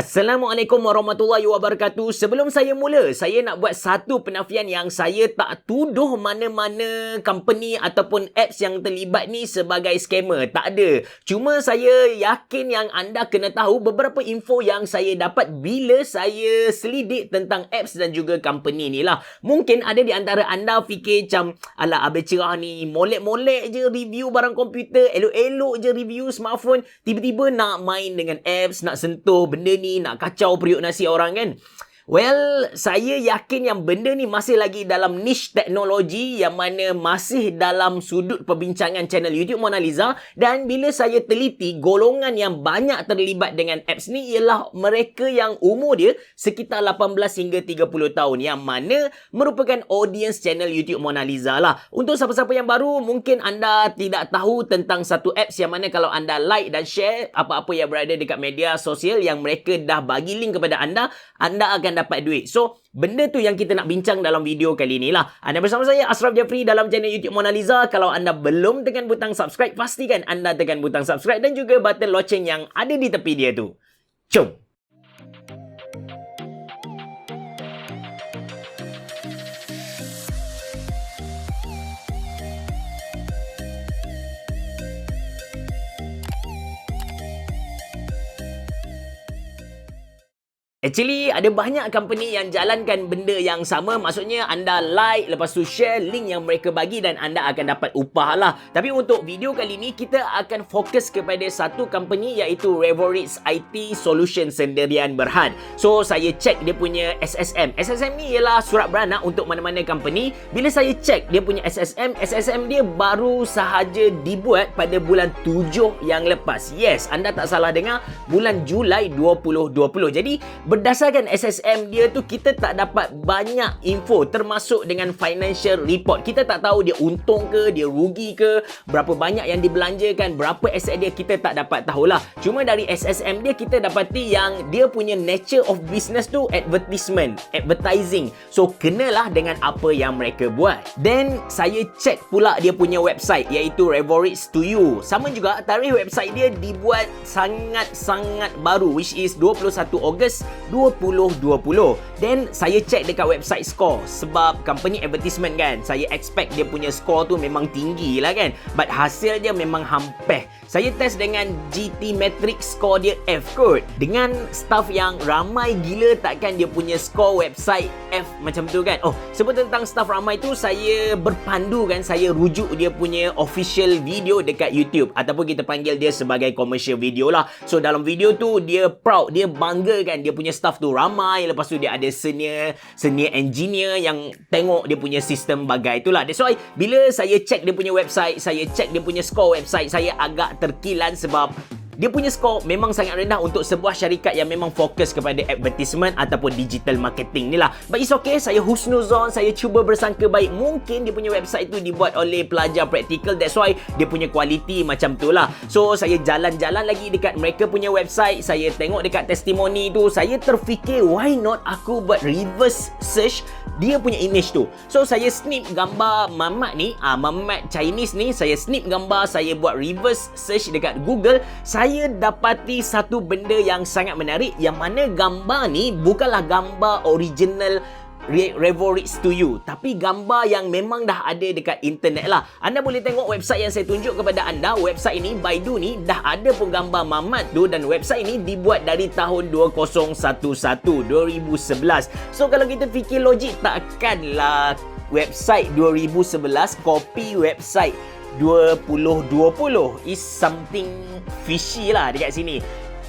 Assalamualaikum warahmatullahi wabarakatuh. Sebelum saya mula, saya nak buat satu penafian yang saya tak tuduh mana-mana company ataupun apps yang terlibat ni sebagai scammer. Tak ada. Cuma saya yakin yang anda kena tahu beberapa info yang saya dapat bila saya selidik tentang apps dan juga company ni lah. Mungkin ada di antara anda fikir macam, alah Abel Cerah ni molek-molek je review barang komputer, elok-elok je review smartphone, tiba-tiba nak main dengan apps, nak sentuh benda ni, nak kacau periuk nasi orang kan. Well, saya yakin yang benda ni masih lagi dalam niche teknologi yang mana masih dalam sudut perbincangan channel YouTube Mona Lisa, dan bila saya teliti, golongan yang banyak terlibat dengan apps ni ialah mereka yang umur dia sekitar 18 hingga 30 tahun, yang mana merupakan audience channel YouTube Mona Lisa lah. Untuk siapa-siapa yang baru, mungkin anda tidak tahu tentang satu apps yang mana kalau anda like dan share apa-apa yang berada dekat media sosial yang mereka dah bagi link kepada anda akan dapat duit. So, benda tu yang kita nak bincang dalam video kali ni lah. Anda bersama saya, Ashraf Jeffrey, dalam channel YouTube Mona Lisa. Kalau anda belum tekan butang subscribe, pastikan anda tekan butang subscribe dan juga button loceng yang ada di tepi dia tu. Jom! Actually, ada banyak company yang jalankan benda yang sama. Maksudnya, anda like, lepas tu share link yang mereka bagi dan anda akan dapat upah lah. Tapi untuk video kali ni, kita akan fokus kepada satu company iaitu Revoritz IT Solution Sendirian Berhad. So, saya cek dia punya SSM. SSM ni ialah surat beranak untuk mana-mana company. Bila saya cek dia punya SSM dia baru sahaja dibuat pada bulan 7 yang lepas. Yes, anda tak salah dengar, bulan Julai 2020. Jadi, berdasarkan SSM dia tu, kita tak dapat banyak info termasuk dengan financial report. Kita tak tahu dia untung ke, dia rugi ke, berapa banyak yang dibelanjakan, berapa aset dia, kita tak dapat tahulah. Cuma dari SSM dia, kita dapati yang dia punya nature of business tu advertising. So, kenalah dengan apa yang mereka buat. Then, saya cek pula dia punya website iaitu Revoritz to You. Sama juga, tarikh website dia dibuat sangat-sangat baru, which is 21 Ogos 2020. Then saya cek dekat website score, sebab company advertisement kan, saya expect dia punya score tu memang tinggi lah kan, but hasil dia memang hampir. Saya test dengan GT Matrix, score dia F kot. Dengan staff yang ramai gila, takkan dia punya score website F macam tu kan. Oh, sebut tentang staff ramai tu, saya berpandu kan, saya rujuk dia punya official video dekat YouTube, ataupun kita panggil dia sebagai commercial video lah. So dalam video tu, dia proud, dia bangga kan, dia punya staff tu ramai. Lepas tu dia ada senior engineer yang tengok dia punya sistem bagai itulah. That's why bila saya check dia punya website, saya check dia punya score website, saya agak terkilan sebab dia punya skor memang sangat rendah untuk sebuah syarikat yang memang fokus kepada advertisement ataupun digital marketing ni lah. But it's okay, saya husnuzon, saya cuba bersangka baik. Mungkin dia punya website tu dibuat oleh pelajar praktikal, that's why dia punya kualiti macam tu lah. So, saya jalan-jalan lagi dekat mereka punya website, saya tengok dekat testimoni tu, saya terfikir, why not aku buat reverse search dia punya image tu. So, saya snip gambar Mamat ni, Mamat Chinese ni, saya snip gambar, saya buat reverse search dekat Google. Saya dapati satu benda yang sangat menarik, yang mana gambar ni bukanlah gambar original Revoritz to You, tapi gambar yang memang dah ada dekat internet lah. Anda boleh tengok website yang saya tunjuk kepada anda. Website ini, Baidu ni, dah ada pun gambar Mamat tu, dan website ini dibuat dari tahun 2011. So, kalau kita fikir logik, takkanlah website 2011 copy website 2020. Is something fishy lah dekat sini.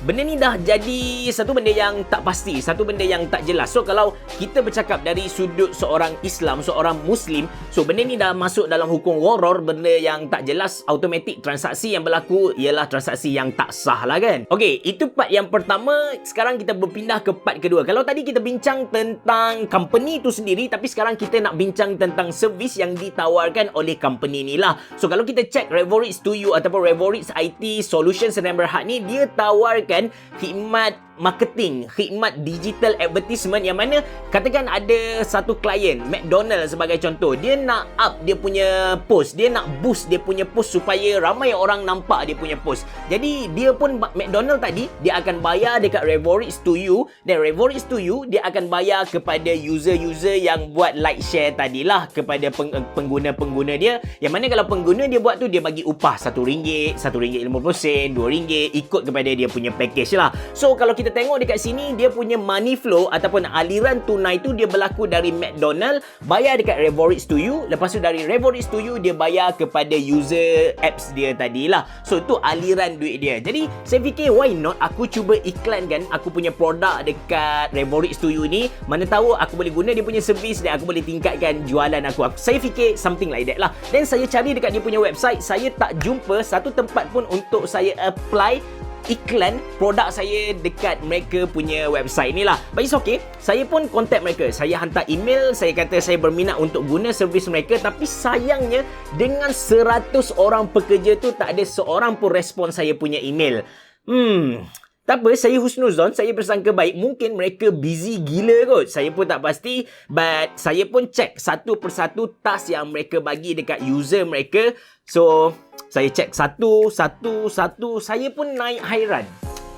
Benda ni dah jadi satu benda yang tak pasti, satu benda yang tak jelas. So, kalau kita bercakap dari sudut seorang Islam, seorang Muslim, so benda ni dah masuk dalam hukum gharar, benda yang tak jelas, automatik transaksi yang berlaku ialah transaksi yang tak sah lah kan. Okey, itu part yang pertama. Sekarang kita berpindah ke part kedua. Kalau tadi kita bincang tentang company tu sendiri, tapi sekarang kita nak bincang tentang servis yang ditawarkan oleh company ni lah. So, kalau kita check Revoritz to You ataupun Revoritz IT Solution Sendirian Berhad ni, dia tawarkan menawarkan khidmat marketing, khidmat digital advertisement, yang mana katakan ada satu klien McDonald sebagai contoh, dia nak up dia punya post, dia nak boost dia punya post supaya ramai orang nampak dia punya post. Jadi dia pun McDonald tadi dia akan bayar dekat Revorix to you, dan Revorix to you dia akan bayar kepada user-user yang buat like share tadilah kepada pengguna-pengguna dia, yang mana kalau pengguna dia buat tu dia bagi upah RM1, RM1.50, RM2 ikut kepada dia punya package lah. So kalau kita tengok dekat sini, dia punya money flow ataupun aliran tunai tu dia berlaku dari McDonald bayar dekat Revorix to you, lepas tu dari Revorix to you dia bayar kepada user apps dia tadilah. So tu aliran duit dia. Jadi saya fikir why not aku cuba iklankan aku punya produk dekat Revorix to you ni, mana tahu aku boleh guna dia punya servis dan aku boleh tingkatkan jualan aku. Saya fikir something like that lah. Dan saya cari dekat dia punya website, saya tak jumpa satu tempat pun untuk saya apply iklan produk saya dekat mereka punya website ni lah. But it's okay, saya pun contact mereka, saya hantar email, saya kata saya berminat untuk guna servis mereka, tapi sayangnya dengan 100 orang pekerja tu tak ada seorang pun respon saya punya email. Tak apa, saya husnuzon, saya bersangka baik, mungkin mereka busy gila kot. Saya pun tak pasti, but saya pun check satu persatu task yang mereka bagi dekat user mereka. So, saya check satu, saya pun naik hairan.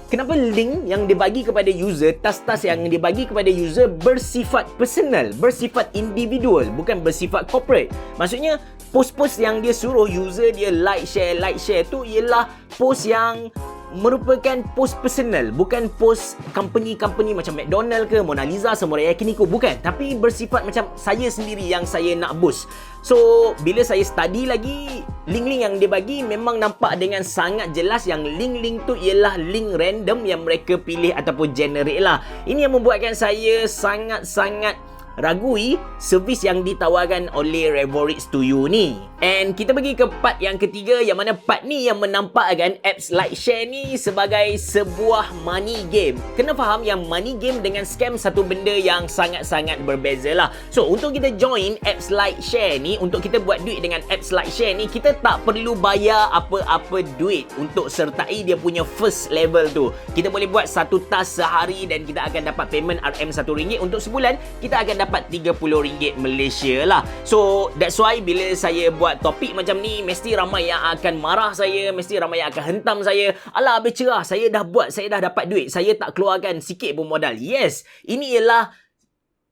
Kenapa link yang dibagi kepada user, task-task yang dibagi kepada user bersifat personal, bersifat individual, bukan bersifat corporate. Maksudnya, post-post yang dia suruh user dia like share tu ialah post yang merupakan post personal, bukan post company macam McDonald ke, Mona Lisa, Samurai Yakiniku, bukan. Tapi bersifat macam saya sendiri yang saya nak boost. So, bila saya study lagi, link-link yang dia bagi memang nampak dengan sangat jelas yang link-link tu ialah link random yang mereka pilih ataupun generate lah. Ini yang membuatkan saya sangat-sangat ragui servis yang ditawarkan oleh Revorix to you ni. And kita pergi ke part yang ketiga, yang mana part ni yang menampakkan apps like share ni sebagai sebuah money game. Kena faham yang money game dengan scam satu benda yang sangat-sangat berbeza lah. So untuk kita join apps like share ni, untuk kita buat duit dengan apps like share ni, kita tak perlu bayar apa-apa duit untuk sertai dia punya first level tu. Kita boleh buat satu task sehari dan kita akan dapat payment RM1. Untuk sebulan kita akan dapat RM30 Malaysia lah. So that's why bila saya buat topik macam ni, mesti ramai yang akan marah saya, mesti ramai yang akan hentam saya. Alah, habis cerah, saya dah buat, saya dah dapat duit, saya tak keluarkan sikit pun modal. Yes, ini ialah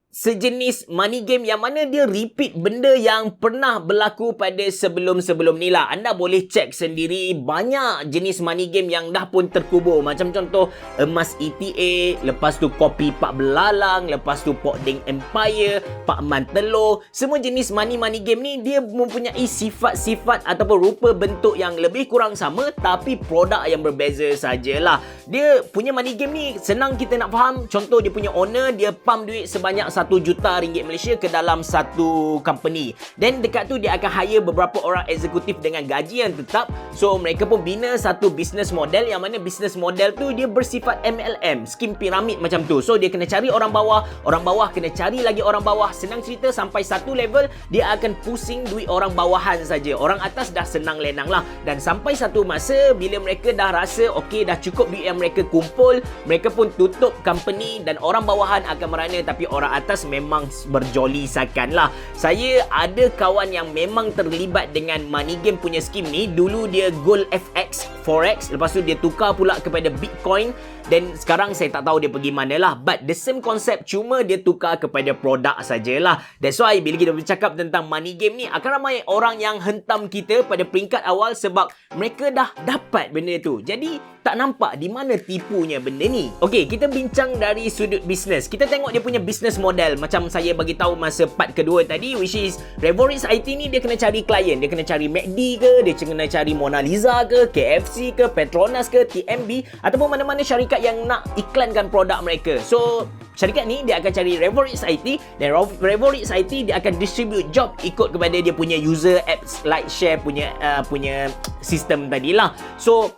sejenis money game yang mana dia repeat benda yang pernah berlaku pada sebelum-sebelum ni lah. Anda boleh cek sendiri, banyak jenis money game yang dah pun terkubur. Macam contoh emas ETA, lepas tu kopi Pak Belalang, lepas tu Pokding Empire, Pak Man Telur. Semua jenis money game ni dia mempunyai sifat-sifat ataupun rupa bentuk yang lebih kurang sama, tapi produk yang berbeza sajalah. Dia punya money game ni senang kita nak faham. Contoh dia punya owner, dia pump duit sebanyak RM1 juta Malaysia ke dalam satu company. Dan dekat tu dia akan hire beberapa orang eksekutif dengan gaji yang tetap. So mereka pun bina satu business model, yang mana business model tu dia bersifat MLM, skim piramid macam tu. So dia kena cari orang bawah kena cari lagi orang bawah. Senang cerita, sampai satu level dia akan pusing duit orang bawahan saja. Orang atas dah senang lenang lah. Dan sampai satu masa bila mereka dah rasa okey, dah cukup duit yang mereka kumpul, mereka pun tutup company dan orang bawahan akan merana, tapi orang atas memang berjoli sakan lah. Saya ada kawan yang memang terlibat dengan money game punya skim ni. Dulu dia Gold FX, Forex, lepas tu dia tukar pula kepada Bitcoin, dan sekarang saya tak tahu dia pergi mana lah. But the same concept, cuma dia tukar kepada produk sajalah. That's why bila kita bercakap tentang money game ni, akan ramai orang yang hentam kita pada peringkat awal sebab mereka dah dapat benda tu. Jadi tak nampak di mana tipunya benda ni. Okey, kita bincang dari sudut bisnes. Kita tengok dia punya business model. Macam saya bagi tahu masa part kedua tadi, which is Revorix IT ni dia kena cari klien. Dia kena cari McD ke, dia kena cari Mona Lisa ke, KFC ke, Petronas ke, TMB, ataupun mana-mana syarikat yang nak iklankan produk mereka. So syarikat ni dia akan cari Revorix IT, dan Revorix IT dia akan distribute job ikut kepada dia punya user apps like share punya sistem tadilah. So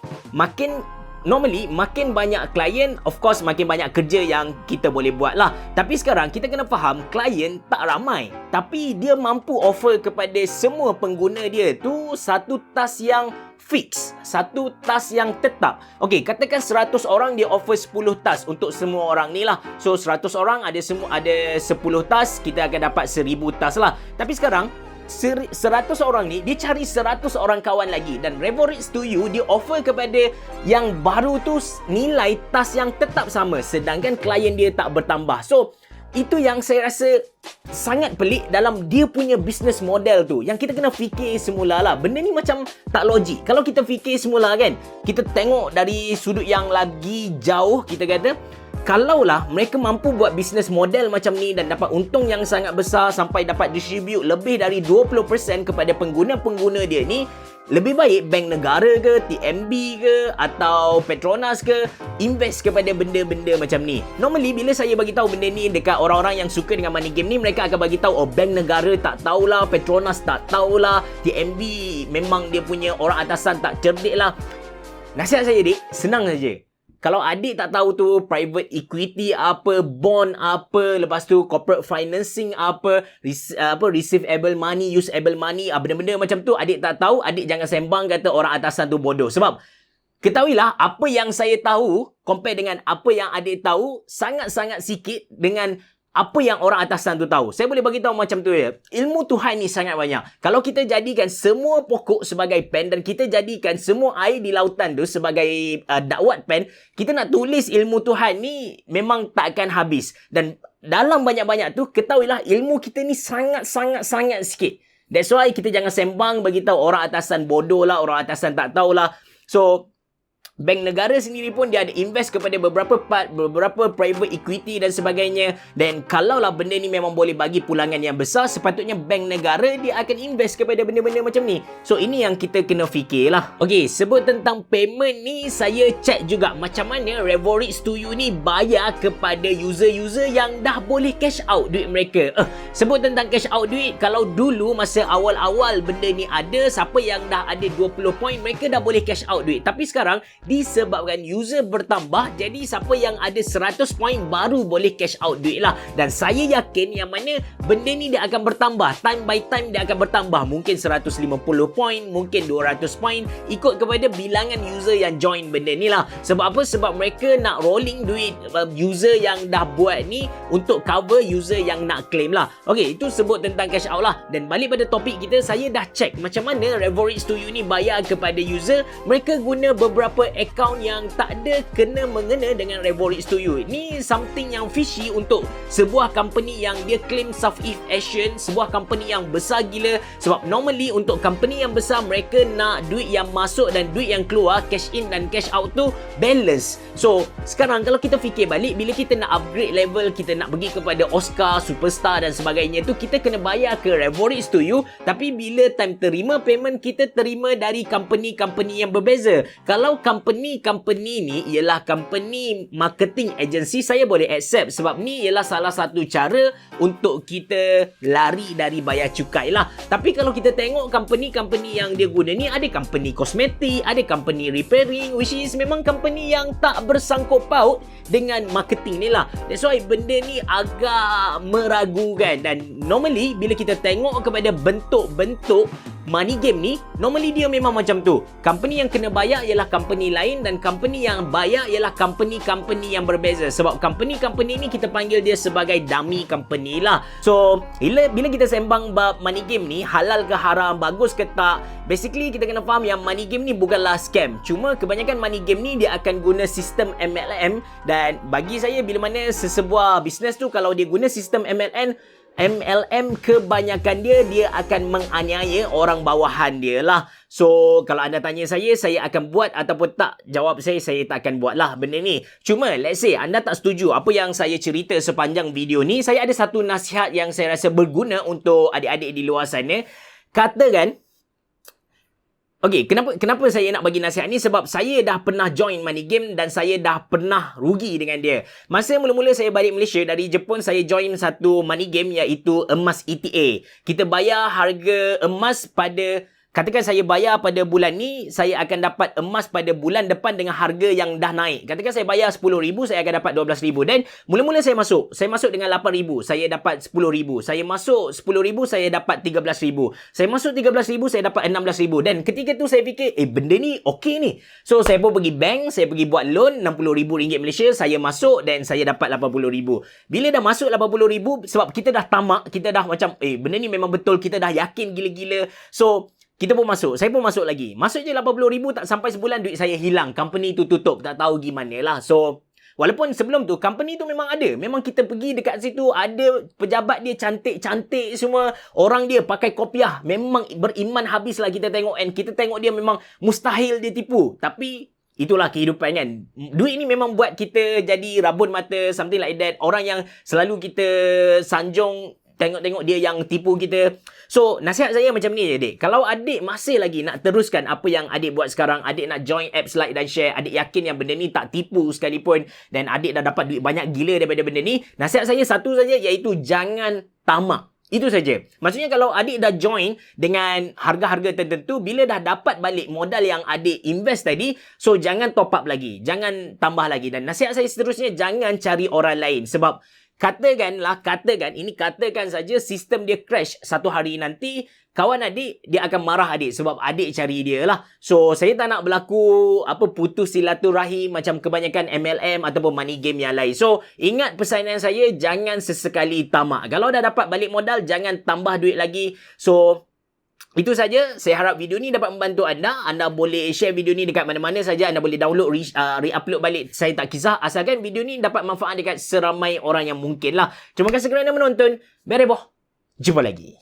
normally makin banyak klien, of course makin banyak kerja yang kita boleh buat lah. Tapi sekarang kita kena faham, klien tak ramai, tapi dia mampu offer kepada semua pengguna dia tu satu task yang fix, satu task yang tetap. Okey, katakan 100 orang dia offer 10 task untuk semua orang ni lah. So 100 orang ada 10 task, kita akan dapat 1000 task lah. Tapi sekarang 100 orang ni dia cari 100 orang kawan lagi, dan Revoreach Studio dia offer kepada yang baru tu nilai task yang tetap sama, sedangkan klien dia tak bertambah. So itu yang saya rasa sangat pelik dalam dia punya business model tu, yang kita kena fikir semula lah. Benda ni macam tak logik. Kalau kita fikir semula kan, kita tengok dari sudut yang lagi jauh, kita kata kalaulah mereka mampu buat business model macam ni dan dapat untung yang sangat besar sampai dapat distribute lebih dari 20% kepada pengguna-pengguna dia ni, lebih baik bank negara ke, TMB ke, atau Petronas ke invest kepada benda-benda macam ni. Normally bila saya bagi tahu benda ni dekat orang-orang yang suka dengan money game ni, mereka akan bagi tahu, oh bank negara tak tahulah, Petronas tak tahulah, TMB memang dia punya orang atasan tak cerdik lah. Nasihat saya dik, senang saja. Kalau adik tak tahu tu private equity apa, bond apa, lepas tu corporate financing apa, receivable money, usable money, benda-benda macam tu adik tak tahu, adik jangan sembang kata orang atasan tu bodoh. Sebab ketahuilah apa yang saya tahu compare dengan apa yang adik tahu sangat-sangat sikit dengan apa yang orang atasan tu tahu. Saya boleh bagi tahu macam tu ya. Ilmu Tuhan ni sangat banyak. Kalau kita jadikan semua pokok sebagai pen dan kita jadikan semua air di lautan tu sebagai dakwat pen, kita nak tulis ilmu Tuhan ni memang tak akan habis. Dan dalam banyak-banyak tu, ketahuilah ilmu kita ni sangat-sangat sikit. That's why kita jangan sembang bagi tahu orang atasan bodoh lah, orang atasan tak tahulah. So bank negara sendiri pun dia ada invest kepada beberapa private equity dan sebagainya. Dan kalaulah benda ni memang boleh bagi pulangan yang besar, sepatutnya bank negara dia akan invest kepada benda-benda macam ni. So ini yang kita kena fikirlah. Okey, sebut tentang payment ni, saya check juga macam mana Revoreach Studio ni bayar kepada user-user yang dah boleh cash out duit mereka. Sebut tentang cash out duit, kalau dulu masa awal-awal benda ni ada, siapa yang dah ada 20 point mereka dah boleh cash out duit. Tapi sekarang disebabkan user bertambah, jadi siapa yang ada 100 point baru boleh cash out duit lah. Dan saya yakin yang mana benda ni dia akan bertambah, time by time dia akan bertambah. Mungkin 150 point, mungkin 200 point, ikut kepada bilangan user yang join benda ni lah. Sebab apa? Sebab mereka nak rolling duit user yang dah buat ni untuk cover user yang nak claim lah. Okay, itu sebut tentang cash out lah. Dan balik pada topik kita, saya dah check macam mana Revoreach Studio ni bayar kepada user. Mereka guna beberapa account yang tak ada kena-mengena dengan Revoreach Studio. Ini something yang fishy untuk sebuah company yang dia claim Southeast Asian, sebuah company yang besar gila. Sebab normally untuk company yang besar, mereka nak duit yang masuk dan duit yang keluar, cash in dan cash out tu balance. So sekarang kalau kita fikir balik, bila kita nak upgrade level, kita nak pergi kepada Oscar, Superstar dan sebagainya tu, kita kena bayar ke Revoreach Studio. Tapi bila time terima payment, kita terima dari company-company yang berbeza. Kalau company ni ialah company marketing agency, saya boleh accept sebab ni ialah salah satu cara untuk kita lari dari bayar cukai lah. Tapi kalau kita tengok company-company yang dia guna ni, ada company kosmetik, ada company repairing, which is memang company yang tak bersangkut paut dengan marketing ni lah. That's why benda ni agak meragukan. Dan normally bila kita tengok kepada bentuk-bentuk money game ni, normally dia memang macam tu. Company yang kena bayar ialah company lain, dan company yang bayar ialah company-company yang berbeza. Sebab company-company ni kita panggil dia sebagai dummy company lah. So bila kita sembang bab money game ni, halal ke haram, bagus ke tak, basically kita kena faham yang money game ni bukanlah scam. Cuma kebanyakan money game ni dia akan guna sistem MLM. Dan bagi saya, bila mana sesebuah bisnes tu kalau dia guna sistem MLM, kebanyakan dia akan menganiaya orang bawahan dia lah. So kalau anda tanya saya akan buat ataupun tak, jawab saya tak akan buat lah benda ni. Cuma let's say anda tak setuju apa yang saya cerita sepanjang video ni, saya ada satu nasihat yang saya rasa berguna untuk adik-adik di luar sana. Katakan, okey, kenapa saya nak bagi nasihat ni? Sebab saya dah pernah join money game dan saya dah pernah rugi dengan dia. Masa mula-mula saya balik Malaysia dari Jepun, saya join satu money game iaitu emas ETA. Kita bayar harga emas pada katakan saya bayar pada bulan ni, saya akan dapat emas pada bulan depan dengan harga yang dah naik. Katakan saya bayar RM10,000, saya akan dapat RM12,000. Dan mula-mula saya masuk dengan RM8,000, saya dapat RM10,000. Saya masuk RM10,000, saya dapat RM13,000. Saya masuk RM13,000, saya dapat RM16,000. Dan ketika tu saya fikir, benda ni okey ni. So saya pun pergi bank, saya pergi buat loan RM60,000 Malaysia, saya masuk dan saya dapat RM80,000. Bila dah masuk RM80,000, sebab kita dah tamak, kita dah macam, benda ni memang betul, kita dah yakin gila-gila. So kita pun masuk. Saya pun masuk lagi. Masuk je RM80,000, tak sampai sebulan duit saya hilang. Company tu tutup. Tak tahu gimana lah. So, walaupun sebelum tu, company tu memang ada. Memang kita pergi dekat situ, ada pejabat dia cantik-cantik semua. Orang dia pakai kopiah. Memang beriman habislah kita tengok. And kita tengok dia memang mustahil dia tipu. Tapi itulah kehidupan kan. Duit ni memang buat kita jadi rabun mata, something like that. Orang yang selalu kita sanjung, tengok-tengok dia yang tipu kita. So, nasihat saya macam ni je, adik. Kalau adik masih lagi nak teruskan apa yang adik buat sekarang, adik nak join apps like dan share, adik yakin yang benda ni tak tipu sekalipun, dan adik dah dapat duit banyak gila daripada benda ni, nasihat saya satu saja, iaitu jangan tamak. Itu saja. Maksudnya kalau adik dah join dengan harga-harga tertentu, bila dah dapat balik modal yang adik invest tadi, so jangan top up lagi. Jangan tambah lagi. Dan nasihat saya seterusnya, jangan cari orang lain. Sebab katakan saja sistem dia crash satu hari nanti, kawan adik, dia akan marah adik sebab adik cari dia lah. So, saya tak nak berlaku putus silaturahim macam kebanyakan MLM ataupun money game yang lain. So, ingat pesanan saya, jangan sesekali tamak. Kalau dah dapat balik modal, jangan tambah duit lagi. So, itu saja. Saya harap video ni dapat membantu anda. Anda boleh share video ni dekat mana-mana saja. Anda boleh download, re-upload balik. Saya tak kisah. Asalkan video ni dapat manfaat dekat seramai orang yang mungkin lah. Terima kasih kerana menonton. Bereboh. Jumpa lagi.